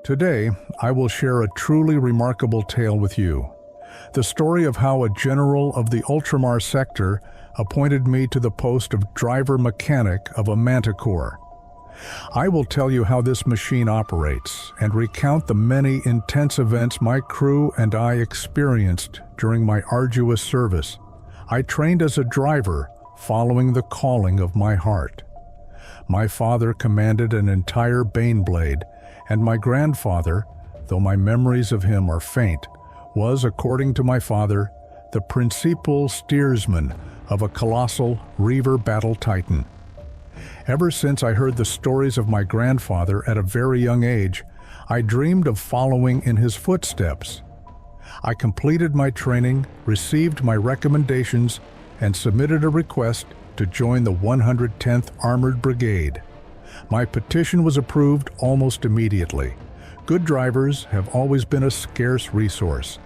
Today, I will share a truly remarkable tale with you. The story of how a general of the Ultramar sector appointed me to the post of driver mechanic of a Manticore. I will tell you how this machine operates and recount the many intense events my crew and I experienced during my arduous service. I trained as a driver, following the calling of my heart. My father commanded an entire Baneblade, and my grandfather, though my memories of him are faint, was, according to my father, the principal steersman of a colossal Reaver battle titan. Ever since I heard the stories of my grandfather at a very young age, I dreamed of following in his footsteps. I completed my training, received my recommendations, and submitted a request to join the 110th Armored Brigade. My petition was approved almost immediately. Good drivers have always been a scarce resource.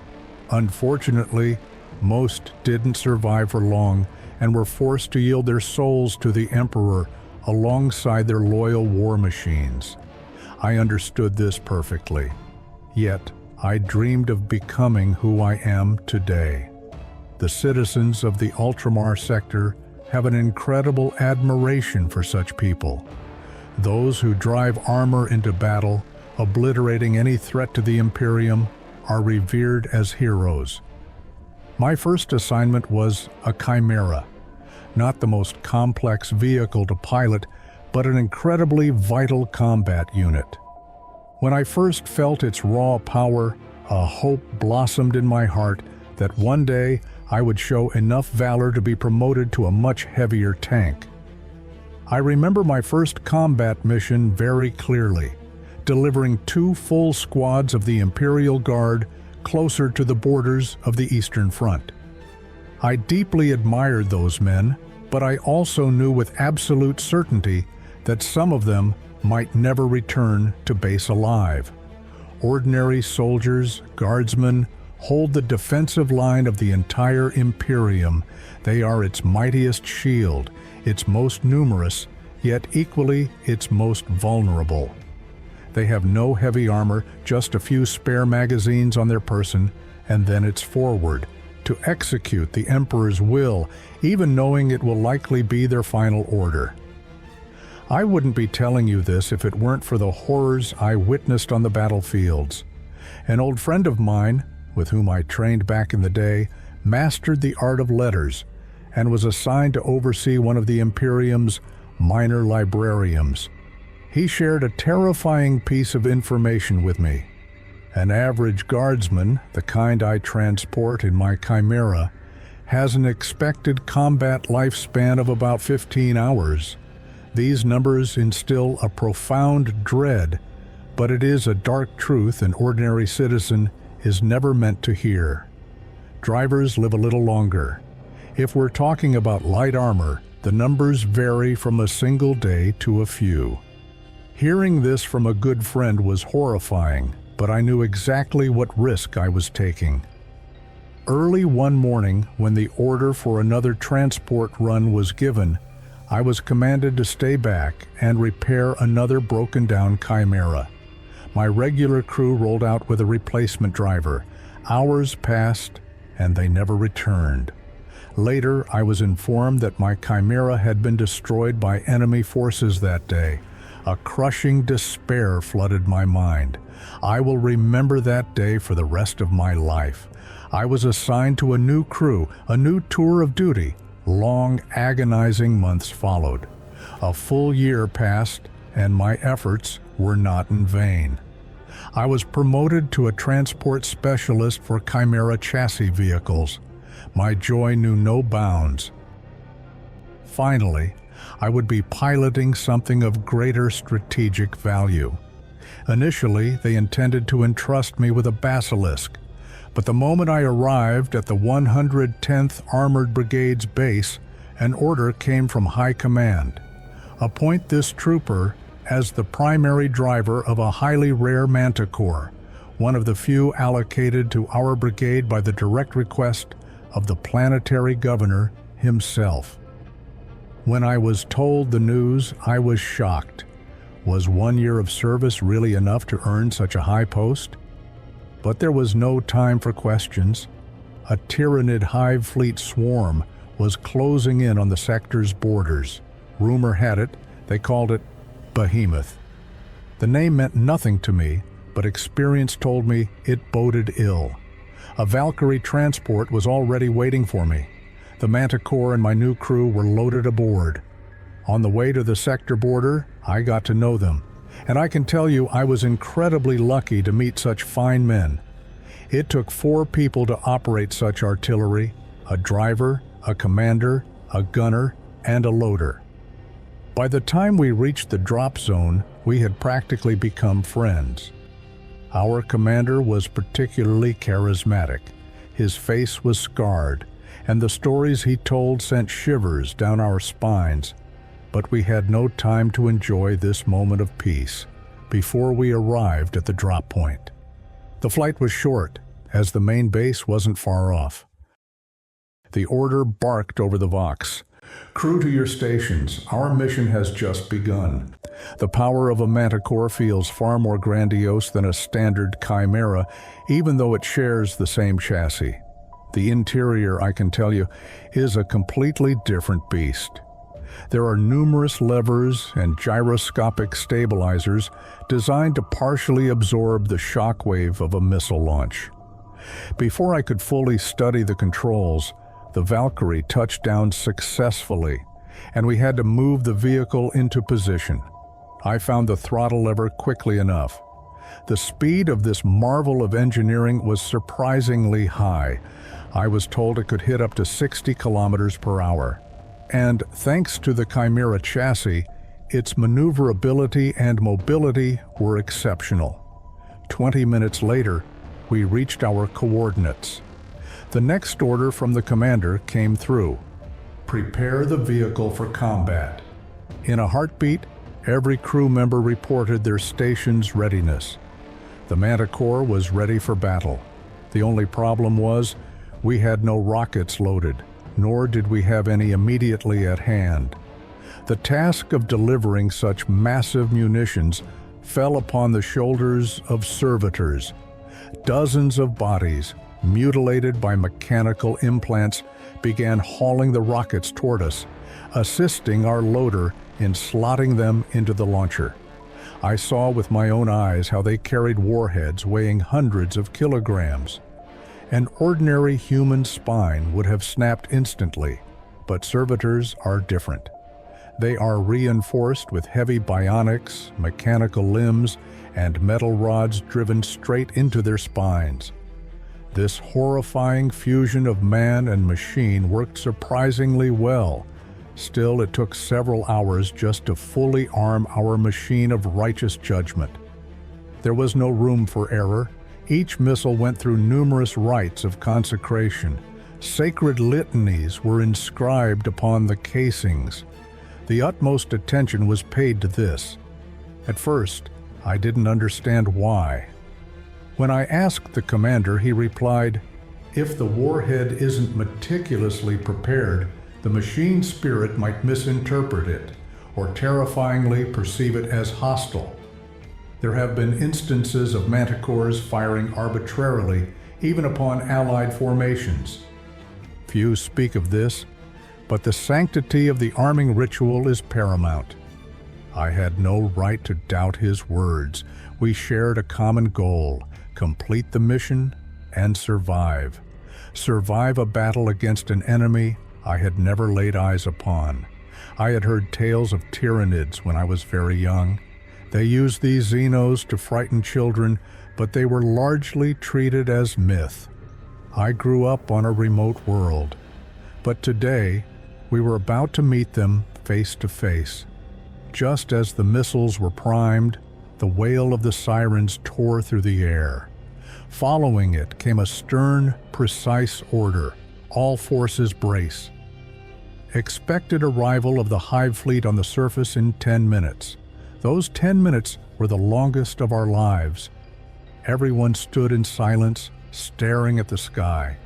Unfortunately, most didn't survive for long and were forced to yield their souls to the Emperor alongside their loyal war machines. I understood this perfectly. Yet, I dreamed of becoming who I am today. The citizens of the Ultramar sector have an incredible admiration for such people. Those who drive armor into battle, obliterating any threat to the Imperium, are revered as heroes. My first assignment was a Chimera, not the most complex vehicle to pilot, but an incredibly vital combat unit. When I first felt its raw power, a hope blossomed in my heart that one day I would show enough valor to be promoted to a much heavier tank. I remember my first combat mission very clearly, delivering 2 full squads of the Imperial Guard closer to the borders of the Eastern Front. I deeply admired those men, but I also knew with absolute certainty that some of them might never return to base alive. Ordinary soldiers, guardsmen, hold the defensive line of the entire Imperium. They are its mightiest shield, its most numerous, yet equally its most vulnerable. They have no heavy armor, just a few spare magazines on their person, and then it's forward, to execute the Emperor's will, even knowing it will likely be their final order. I wouldn't be telling you this if it weren't for the horrors I witnessed on the battlefields. An old friend of mine, with whom I trained back in the day, mastered the art of letters and was assigned to oversee one of the Imperium's minor librariums. He shared a terrifying piece of information with me. An average guardsman, the kind I transport in my Chimera, has an expected combat lifespan of about 15 hours. These numbers instill a profound dread, but it is a dark truth an ordinary citizen is never meant to hear. Drivers live a little longer. If we're talking about light armor, the numbers vary from a single day to a few. Hearing this from a good friend was horrifying, but I knew exactly what risk I was taking. Early one morning, when the order for another transport run was given, I was commanded to stay back and repair another broken-down Chimera. My regular crew rolled out with a replacement driver. Hours passed, and they never returned. Later, I was informed that my Chimera had been destroyed by enemy forces that day. A crushing despair flooded my mind. I will remember that day for the rest of my life. I was assigned to a new crew, a new tour of duty. Long, agonizing months followed. A full year passed, and my efforts were not in vain. I was promoted to a transport specialist for Chimera chassis vehicles. My joy knew no bounds. Finally, I would be piloting something of greater strategic value. Initially, they intended to entrust me with a Basilisk, but the moment I arrived at the 110th Armored Brigade's base, an order came from High Command. Appoint this trooper as the primary driver of a highly rare Manticore, one of the few allocated to our brigade by the direct request of the planetary governor himself. When I was told the news, I was shocked. Was 1 year of service really enough to earn such a high post? But there was no time for questions. A Tyranid Hive Fleet swarm was closing in on the sector's borders. Rumor had it, they called it Behemoth. The name meant nothing to me, but experience told me it boded ill. A Valkyrie transport was already waiting for me. The Manticore and my new crew were loaded aboard. On the way to the sector border, I got to know them, and I can tell you I was incredibly lucky to meet such fine men. It took 4 people to operate such artillery: a driver, a commander, a gunner, and a loader. By the time we reached the drop zone, we had practically become friends. Our commander was particularly charismatic. His face was scarred, and the stories he told sent shivers down our spines. But we had no time to enjoy this moment of peace before we arrived at the drop point. The flight was short, as the main base wasn't far off. The order barked over the Vox. "Crew to your stations, our mission has just begun." The power of a Manticore feels far more grandiose than a standard Chimera, even though it shares the same chassis. The interior, I can tell you, is a completely different beast. There are numerous levers and gyroscopic stabilizers designed to partially absorb the shockwave of a missile launch. Before I could fully study the controls, the Valkyrie touched down successfully, and we had to move the vehicle into position. I found the throttle lever quickly enough. The speed of this marvel of engineering was surprisingly high. I was told it could hit up to 60 kilometers per hour. And thanks to the Chimera chassis, its maneuverability and mobility were exceptional. 20 minutes later, we reached our coordinates. The next order from the commander came through: "Prepare the vehicle for combat." In a heartbeat, every crew member reported their station's readiness. The Manticore was ready for battle. The only problem was, we had no rockets loaded, nor did we have any immediately at hand. The task of delivering such massive munitions fell upon the shoulders of servitors. Dozens of bodies, mutilated by mechanical implants, began hauling the rockets toward us, assisting our loader in slotting them into the launcher. I saw with my own eyes how they carried warheads weighing hundreds of kilograms. An ordinary human spine would have snapped instantly, but servitors are different. They are reinforced with heavy bionics, mechanical limbs, and metal rods driven straight into their spines. This horrifying fusion of man and machine worked surprisingly well. Still, it took several hours just to fully arm our machine of righteous judgment. There was no room for error. Each missile went through numerous rites of consecration. Sacred litanies were inscribed upon the casings. The utmost attention was paid to this. At first, I didn't understand why. When I asked the commander, he replied, "If the warhead isn't meticulously prepared, the machine spirit might misinterpret it, or terrifyingly perceive it as hostile. There have been instances of Manticores firing arbitrarily, even upon Allied formations. Few speak of this, but the sanctity of the arming ritual is paramount." I had no right to doubt his words. We shared a common goal: complete the mission and survive. Survive a battle against an enemy I had never laid eyes upon. I had heard tales of Tyranids when I was very young. They used these Xenos to frighten children, but they were largely treated as myth. I grew up on a remote world. But today, we were about to meet them face to face. Just as the missiles were primed, the wail of the sirens tore through the air. Following it came a stern, precise order: all forces brace. Expected arrival of the Hive Fleet on the surface in 10 minutes. Those 10 minutes were the longest of our lives. Everyone stood in silence, staring at the sky.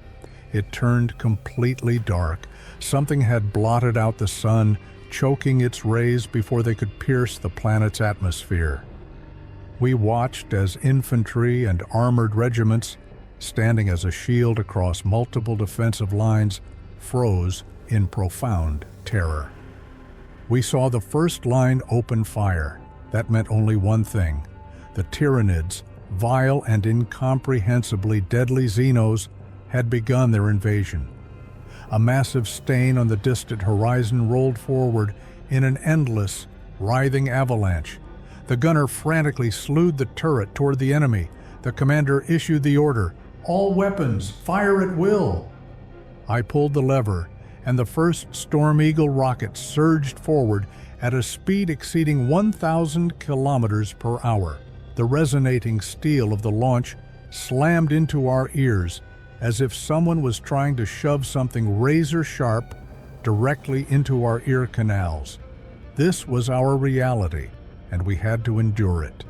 It turned completely dark. Something had blotted out the sun, choking its rays before they could pierce the planet's atmosphere. We watched as infantry and armored regiments, standing as a shield across multiple defensive lines, froze in profound terror. We saw the first line open fire. That meant only one thing. The Tyranids, vile and incomprehensibly deadly Xenos, had begun their invasion. A massive stain on the distant horizon rolled forward in an endless, writhing avalanche. The gunner frantically slewed the turret toward the enemy. The commander issued the order, "All weapons, fire at will!" I pulled the lever, and the first Storm Eagle rocket surged forward at a speed exceeding 1,000 kilometers per hour. The resonating steel of the launch slammed into our ears, as if someone was trying to shove something razor-sharp directly into our ear canals. This was our reality, and we had to endure it.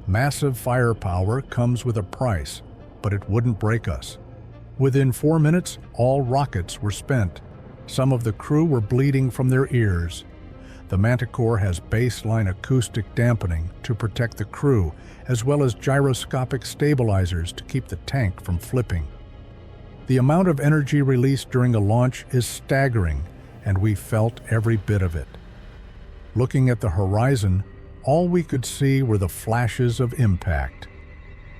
Massive firepower comes with a price, but it wouldn't break us. Within 4 minutes, all rockets were spent. Some of the crew were bleeding from their ears. The Manticore has baseline acoustic dampening to protect the crew, as well as gyroscopic stabilizers to keep the tank from flipping. The amount of energy released during a launch is staggering, and we felt every bit of it. Looking at the horizon, all we could see were the flashes of impact.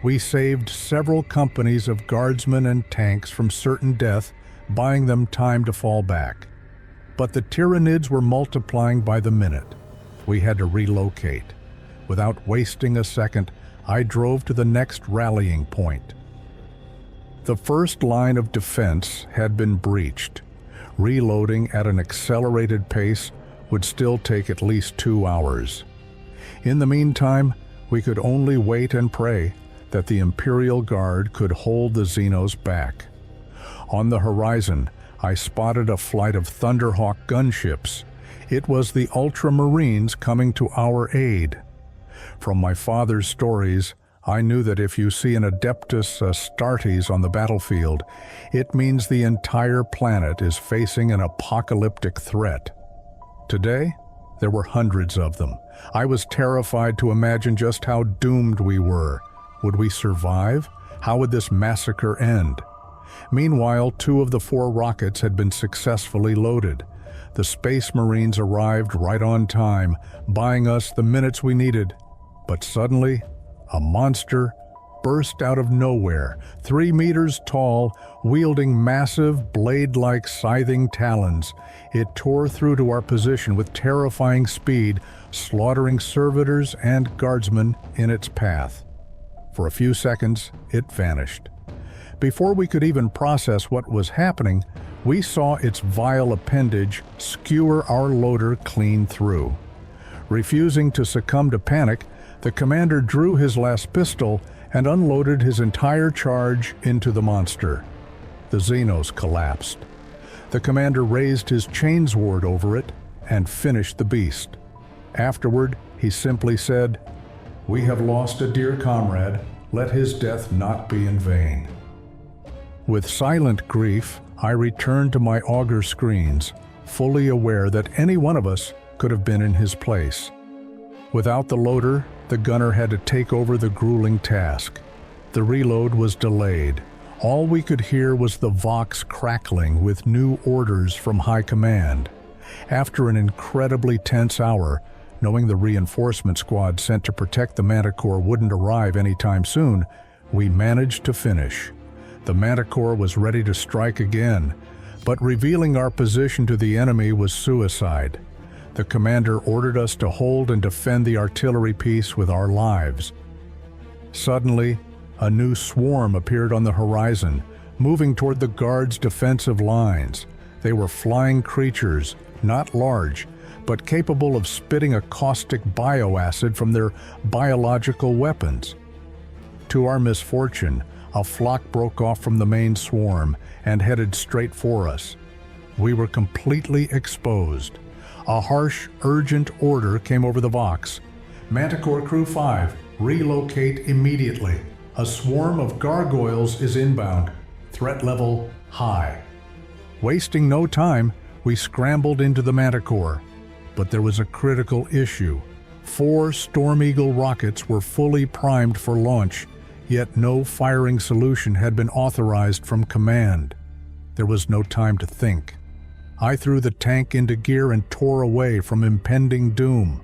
We saved several companies of guardsmen and tanks from certain death, buying them time to fall back. But the Tyranids were multiplying by the minute. We had to relocate. Without wasting a second, I drove to the next rallying point. The first line of defense had been breached. Reloading at an accelerated pace would still take at least 2 hours. In the meantime, we could only wait and pray that the Imperial Guard could hold the Xenos back. On the horizon, I spotted a flight of Thunderhawk gunships. It was the Ultramarines coming to our aid. From my father's stories, I knew that if you see an Adeptus Astartes on the battlefield, it means the entire planet is facing an apocalyptic threat. Today, there were hundreds of them. I was terrified to imagine just how doomed we were. Would we survive? How would this massacre end? Meanwhile, 2 of the 4 rockets had been successfully loaded. The Space Marines arrived right on time, buying us the minutes we needed. But suddenly, a monster burst out of nowhere, 3 meters tall, wielding massive, blade-like scything talons. It tore through to our position with terrifying speed, slaughtering servitors and guardsmen in its path. For a few seconds, it vanished. Before we could even process what was happening, we saw its vile appendage skewer our loader clean through. Refusing to succumb to panic, the commander drew his last pistol and unloaded his entire charge into the monster. The Xenos collapsed. The commander raised his chainsword over it and finished the beast. Afterward, he simply said, "We have lost a dear comrade. Let his death not be in vain." With silent grief, I returned to my auger screens, fully aware that any one of us could have been in his place. Without the loader, the gunner had to take over the grueling task. The reload was delayed. All we could hear was the Vox crackling with new orders from high command. After an incredibly tense hour, knowing the reinforcement squad sent to protect the Manticore wouldn't arrive anytime soon, we managed to finish. The Manticore was ready to strike again, but revealing our position to the enemy was suicide. The commander ordered us to hold and defend the artillery piece with our lives. Suddenly, a new swarm appeared on the horizon, moving toward the Guard's defensive lines. They were flying creatures, not large, but capable of spitting a caustic bioacid from their biological weapons. To our misfortune, a flock broke off from the main swarm and headed straight for us. We were completely exposed. A harsh, urgent order came over the Vox. "Manticore Crew 5, relocate immediately. A swarm of gargoyles is inbound. Threat level high." Wasting no time, we scrambled into the Manticore. But there was a critical issue. 4 Storm Eagle rockets were fully primed for launch, yet no firing solution had been authorized from command. There was no time to think. I threw the tank into gear and tore away from impending doom.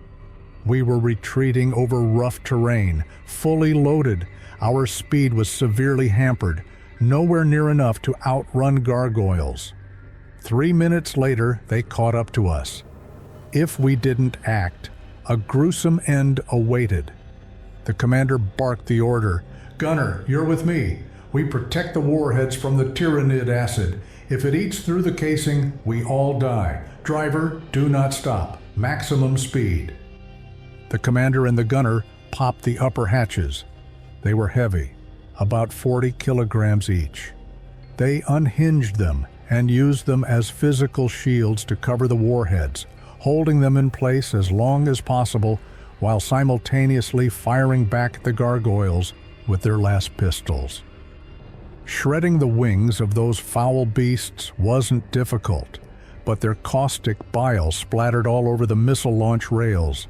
We were retreating over rough terrain, fully loaded. Our speed was severely hampered, nowhere near enough to outrun gargoyles. 3 minutes later, they caught up to us. If we didn't act, a gruesome end awaited. The commander barked the order. "Gunner, you're with me. We protect the warheads from the Tyrannid acid. If it eats through the casing, we all die. Driver, do not stop. Maximum speed." The commander and the gunner popped the upper hatches. They were heavy, about 40 kilograms each. They unhinged them and used them as physical shields to cover the warheads, holding them in place as long as possible while simultaneously firing back at the gargoyles with their last pistols. Shredding the wings of those foul beasts wasn't difficult, but their caustic bile splattered all over the missile launch rails.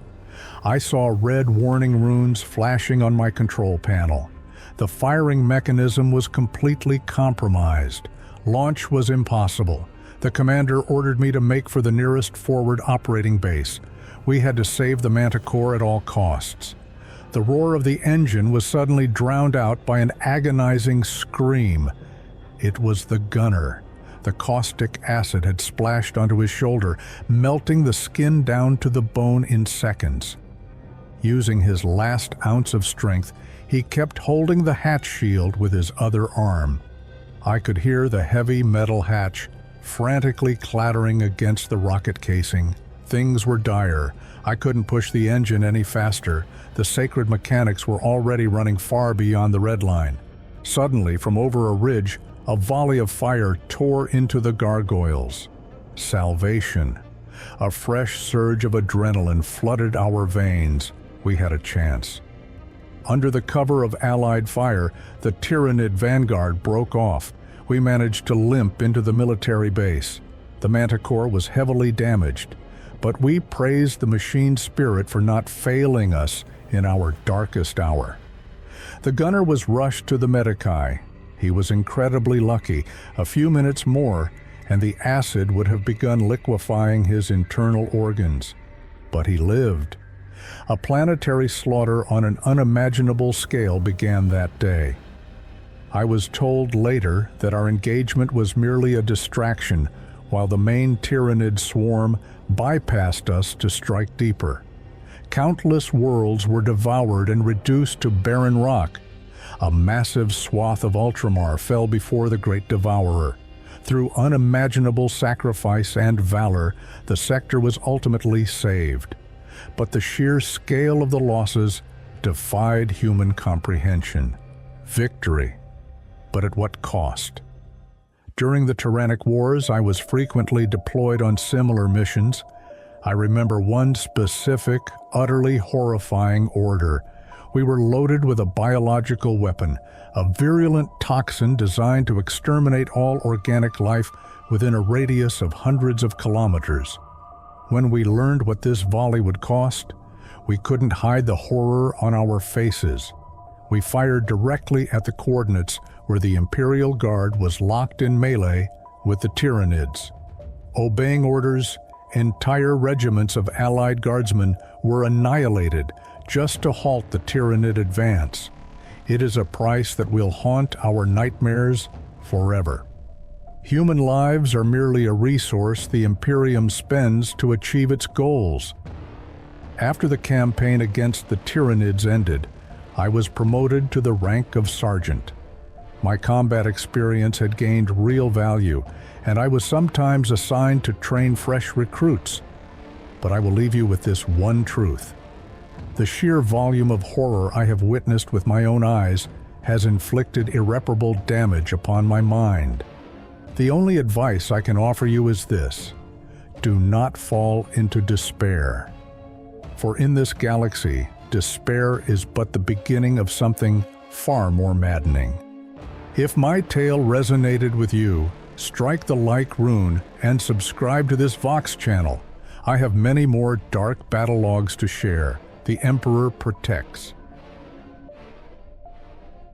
I saw red warning runes flashing on my control panel. The firing mechanism was completely compromised. Launch was impossible. The commander ordered me to make for the nearest forward operating base. We had to save the Manticore at all costs. The roar of the engine was suddenly drowned out by an agonizing scream. It was the gunner. The caustic acid had splashed onto his shoulder, melting the skin down to the bone in seconds. Using his last ounce of strength, he kept holding the hatch shield with his other arm. I could hear the heavy metal hatch frantically clattering against the rocket casing. Things were dire. I couldn't push the engine any faster. The sacred mechanics were already running far beyond the red line. Suddenly, from over a ridge, a volley of fire tore into the gargoyles. Salvation. A fresh surge of adrenaline flooded our veins. We had a chance. Under the cover of Allied fire, the Tyrannid vanguard broke off. We managed to limp into the military base. The Manticore was heavily damaged, but we praised the machine spirit for not failing us in our darkest hour. The gunner was rushed to the Medici. He was incredibly lucky. A few minutes more, and the acid would have begun liquefying his internal organs. But he lived. A planetary slaughter on an unimaginable scale began that day. I was told later that our engagement was merely a distraction, while the main Tyrannid swarm bypassed us to strike deeper. Countless worlds were devoured and reduced to barren rock. A massive swath of Ultramar fell before the great devourer. Through unimaginable sacrifice and valor, the sector was ultimately saved. But the sheer scale of the losses defied human comprehension. Victory, but at what cost? During the Tyrannic Wars, I was frequently deployed on similar missions. I remember one specific, utterly horrifying order. We were loaded with a biological weapon, a virulent toxin designed to exterminate all organic life within a radius of hundreds of kilometers. When we learned what this volley would cost, we couldn't hide the horror on our faces. We fired directly at the coordinates where the Imperial Guard was locked in melee with the Tyrannids. Obeying orders, entire regiments of Allied guardsmen were annihilated just to halt the Tyrannid advance. It is a price that will haunt our nightmares forever. Human lives are merely a resource the Imperium spends to achieve its goals. After the campaign against the Tyrannids ended, I was promoted to the rank of sergeant. My combat experience had gained real value, and I was sometimes assigned to train fresh recruits. But I will leave you with this one truth. The sheer volume of horror I have witnessed with my own eyes has inflicted irreparable damage upon my mind. The only advice I can offer you is this: do not fall into despair. For in this galaxy, despair is but the beginning of something far more maddening. If my tale resonated with you, strike the like rune and subscribe to this Vox channel. I have many more dark battle logs to share. The Emperor protects.